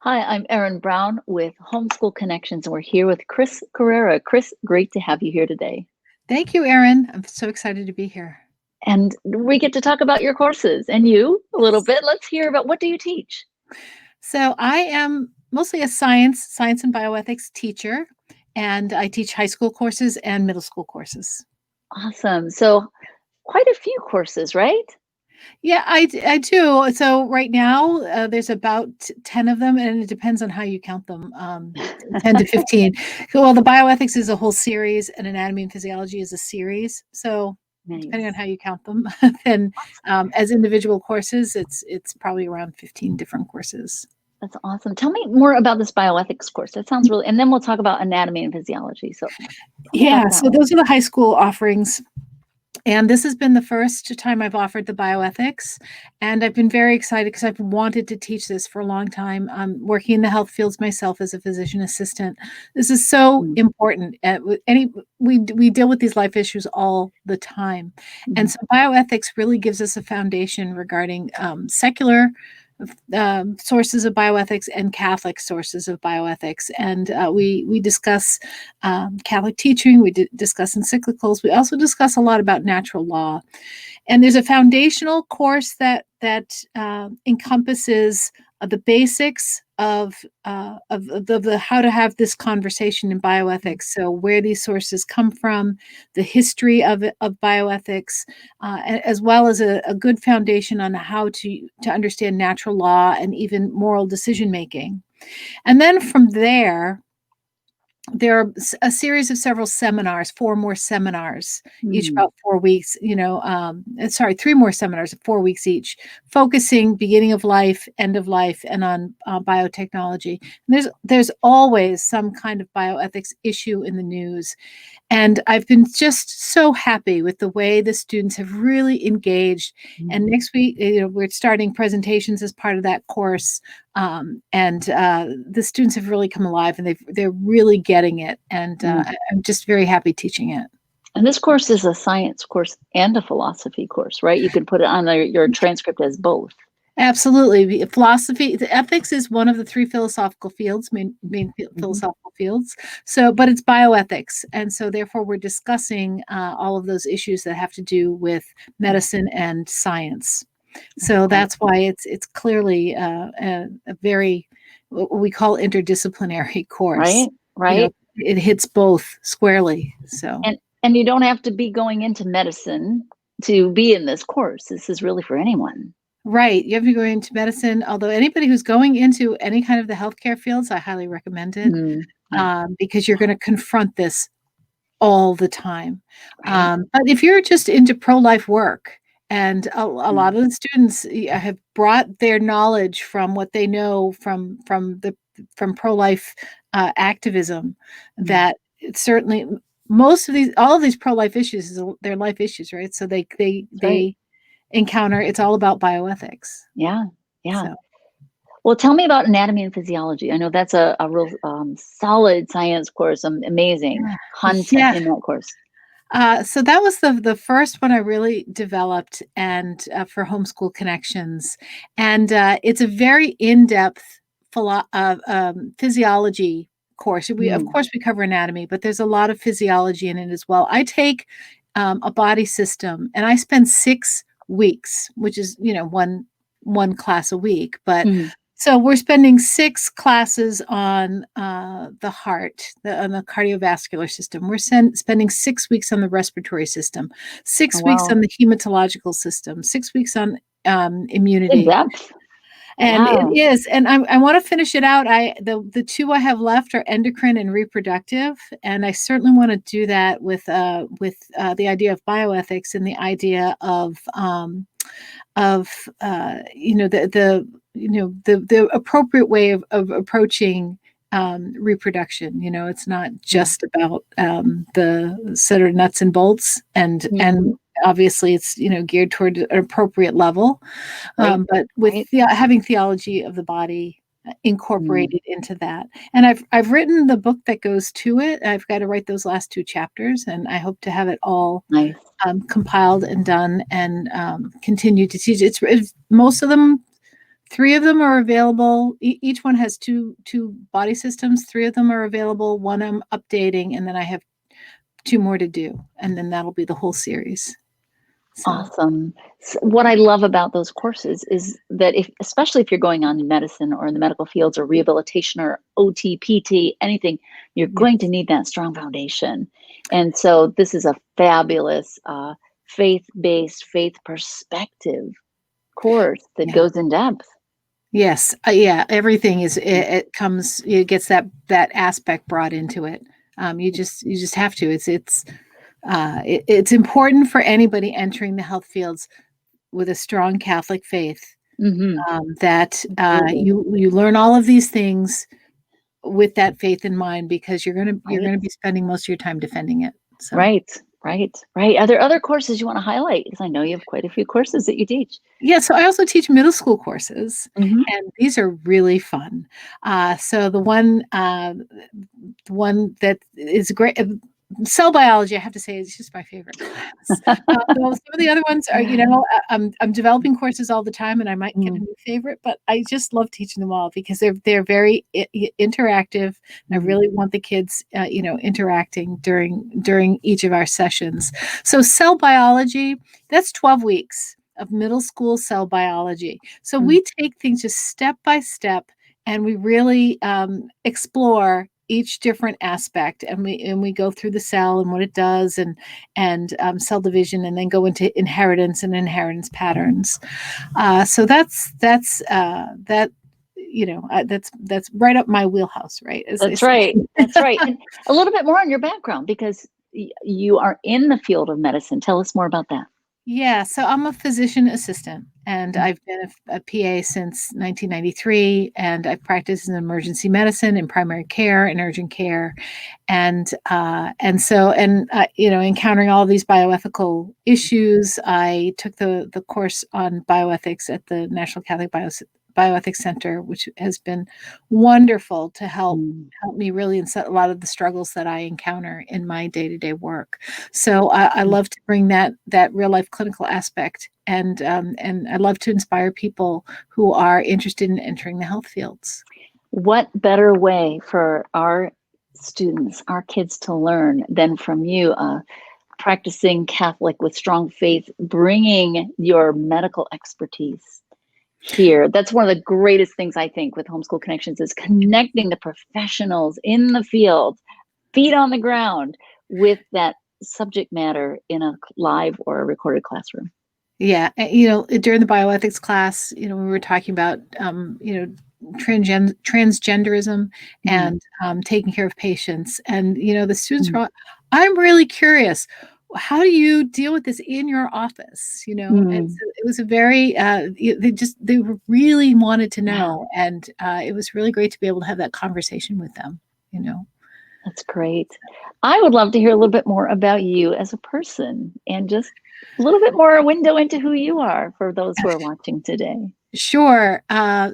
Hi, I'm Erin Brown with Homeschool Connections, and we're here with Kris Correira. Kris, great to have you here today. Thank you, Erin. I'm so excited to be here. And we get to talk about your courses and you a little bit. Let's hear about what do you teach? So I am mostly a science and bioethics teacher, and I teach high school courses and middle school courses. Awesome. So quite a few courses, right? Yeah, I do. So right now, there's about 10 of them, and it depends on how you count them, 10 to 15. Well, the bioethics is a whole series, and anatomy and physiology is a series. So depending on Nice. how you count them, then as individual courses, it's probably around 15 different courses. That's awesome. Tell me more about this bioethics course. That sounds really, and then we'll talk about anatomy and physiology. So tell me Yeah, about that so one. those are the high school offerings. And this has been the first time I've offered the bioethics. And I've been very excited because I've wanted to teach this for a long time. I'm working in the health fields myself as a physician assistant. This is so Mm, important. We deal with these life issues all the time. And mm, so bioethics really gives us a foundation regarding secular sources of bioethics and Catholic sources of bioethics. And we discuss Catholic teaching, we discuss encyclicals, we also discuss a lot about natural law. And there's a foundational course that encompasses the basics of the how to have this conversation in bioethics. So where these sources come from, the history of bioethics, as well as a good foundation on how to understand natural law and even moral decision making. And then from there are a series of several seminars, 4 more seminars, each mm. about 4 weeks, sorry, 3 more seminars, 4 weeks each, focusing beginning of life, end of life, and on biotechnology. And there's always some kind of bioethics issue in the news. And I've been just so happy with the way the students have really engaged. And Mm. next week, we're starting presentations as part of that course. And the students have really come alive, and they're really getting it. And Mm. I'm just very happy teaching it. And this course is a science course and a philosophy course, right? You could put it on your transcript as both. Absolutely. Philosophy, the ethics is one of the 3 philosophical fields, Mhm. philosophical fields. So, but it's bioethics. And so therefore we're discussing all of those issues that have to do with medicine and science. That's So that's awesome. why it's clearly a very, what we call interdisciplinary course. Right? Right? It hits both squarely. So. And you don't have to be going into medicine to be in this course. This is really for anyone. Right. You have to go into medicine. Although anybody who's going into any kind of the healthcare fields, I highly recommend it, Mm, yeah. because you're going to confront this all the time. Right? But if you're just into pro-life work, and a Mm, lot of the students have brought their knowledge from what they know from pro-life activism, mm. that it's certainly most of these all of these pro-life issues they're life issues, right? So they they That's right. they encounter it's all about bioethics. Yeah. Yeah. So Well, tell me about anatomy and physiology. I know that's a real solid science course. Amazing content yeah. in that course. So that was the first one I really developed, and for Homeschool Connections, and it's a very in-depth physiology course. We of Mm. course we cover anatomy, but there's a lot of physiology in it as well. I take a body system, and I spend 6 weeks, which is one class a week, but Mm. so we're spending 6 classes on the heart, on the cardiovascular system. We're spending 6 weeks on the respiratory system, Oh, 6 weeks on wow. the hematological system, 6 weeks on In immunity. depth. And it Yeah. is, and I want to finish it out. The 2 I have left are endocrine and reproductive, and I certainly want to do that with the idea of bioethics and the idea of the appropriate way of approaching reproduction. It's not Mm. just about the sort of nuts and bolts, and Mhm. obviously it's geared toward an appropriate level, Right. but with Right. having theology of the body Mm. incorporated into that. And I've written the book that goes to it. I've got to write those last 2 chapters, and I hope to have it all Nice. compiled and done, and continue to teach. It's most of them 3 of them are available. Each one has two body systems. 3 of them are available. One I'm updating, and then I have 2 more to do, and then that'll be the whole series. So. Awesome. So what I love about those courses is that especially if you're going on in medicine or in the medical fields or rehabilitation or OT, PT, anything, you're going to need that strong foundation. And so this is a fabulous faith-based, faith perspective course that goes in depth. Yes. Yeah. Everything it gets that aspect brought into it. You just have to. It's important for anybody entering the health fields with a strong Catholic faith, that you learn all of these things with that faith in mind, because you're gonna be spending most of your time defending it. So. Right. Are there other courses you want to highlight? Because I know you have quite a few courses that you teach. Yeah, so I also teach middle school courses, and these are really fun. So the one that is great, cell biology, I have to say, is just my favorite class. Some of the other ones are, I'm developing courses all the time, and I might get a new favorite, but I just love teaching them all because they're very interactive. And I really want the kids, interacting during each of our sessions. So cell biology, that's 12 weeks of middle school cell biology. So we take things just step by step, and we really explore each different aspect, and we go through the cell and what it does, and cell division, and then go into inheritance and inheritance patterns. So that's right up my wheelhouse, right? That's right. That's right. And a little bit more on your background, because you are in the field of medicine. Tell us more about that. Yeah, so I'm a physician assistant, and I've been a PA since 1993, and I've practiced in emergency medicine, in primary care, and urgent care, and encountering all these bioethical issues, I took the course on bioethics at the National Catholic Bioethics Center, which has been wonderful to help me really in a lot of the struggles that I encounter in my day-to-day work. So I love to bring that real life clinical aspect, and I love to inspire people who are interested in entering the health fields. What better way for our students, our kids, to learn than from you, practicing Catholic with strong faith, bringing your medical expertise here. That's one of the greatest things, I think, with Homeschool Connections, is connecting the professionals in the field, feet on the ground, with that subject matter in a live or a recorded classroom. Yeah, during the bioethics class, we were talking about transgenderism and taking care of patients, and the students were, I'm really curious, how do you deal with this in your office? And so it was a very they really wanted to know, and it was really great to be able to have that conversation with them. That's great. I would love to hear a little bit more about you as a person, and just a little bit more a window into who you are for those who are watching today. Sure. I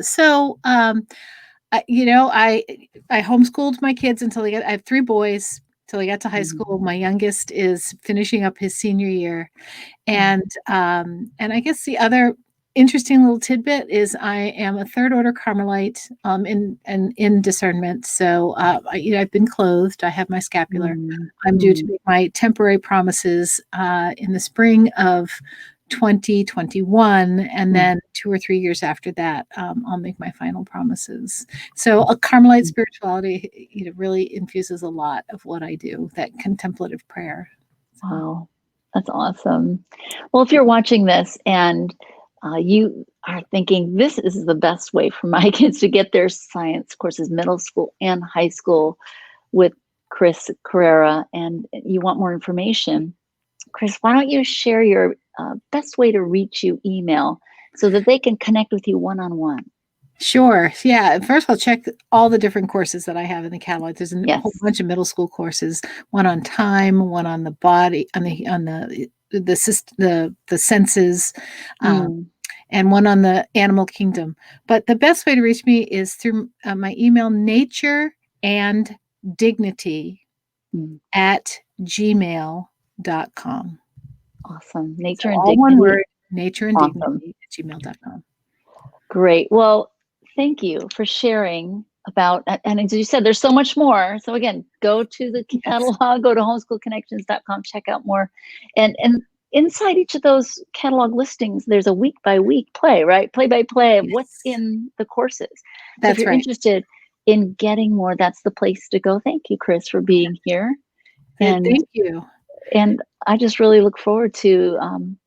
homeschooled my kids until I have 3 boys till I got to high school. My youngest is finishing up his senior year, and I guess the other interesting little tidbit is I am a 3rd order Carmelite in discernment. So I've been clothed. I have my scapular. I'm due to make my temporary promises in the spring of 2021, and then 2 or 3 years after that, I'll make my final promises. So a Carmelite spirituality, really infuses a lot of what I do, that contemplative prayer. Wow, that's awesome. Well, if you're watching this and you are thinking, this is the best way for my kids to get their science courses, middle school and high school, with Kris Correira, and you want more information, Kris, why don't you share your best way to reach you, email, so that they can connect with you one-on-one? Sure. Yeah. First of all, check all the different courses that I have in the catalog. There's a whole bunch of middle school courses, one on time, one on the body, on the senses, and one on the animal kingdom. But the best way to reach me is through my email, natureanddignity@gmail.com. Awesome. Nature so and all Dignity. one word, natureanddignity@gmail.com. Great. Well, thank you for sharing about, and as you said, there's so much more. So again, go to the Yes, catalog, go to homeschoolconnections.com, check out more. And inside each of those catalog listings, there's a week by week play, right? Play by play of what's yes, in the courses. So if that's you're right. interested in getting more, that's the place to go. Thank you, Kris, for being here. And Thank you. and I just really look forward to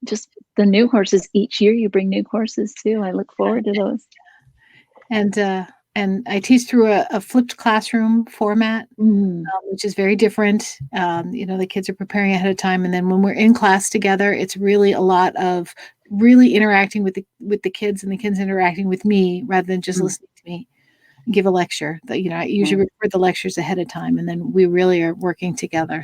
just the new courses. Each year you bring new courses too. I look forward to those. And and I teach through a flipped classroom format, Mm, which is very different. The kids are preparing ahead of time, and then when we're in class together, it's really a lot of really interacting with the kids, and the kids interacting with me rather than just mm, listening to me give a lecture. I usually right. record the lectures ahead of time, and then we really are working together.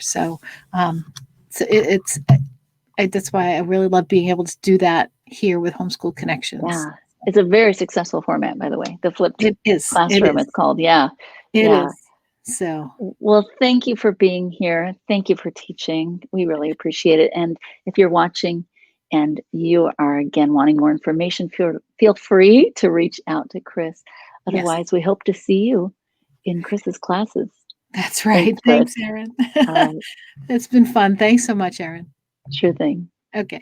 Um, so that's why I really love being able to do that here with Homeschool Connections. Yeah. It's a very successful format, by the way. The flipped It is. It classroom, is. it's called. Yeah. It Yeah. is. So Well, thank you for being here. Thank you for teaching. We really appreciate it. And if you're watching and you are again wanting more information, feel free to reach out to Kris. yes, Otherwise, we hope to see you in Kris's classes. that's Thanks, right. Kris. Thanks, Erin. All right. It's been fun. Thanks so much, Erin. Sure thing. Okay.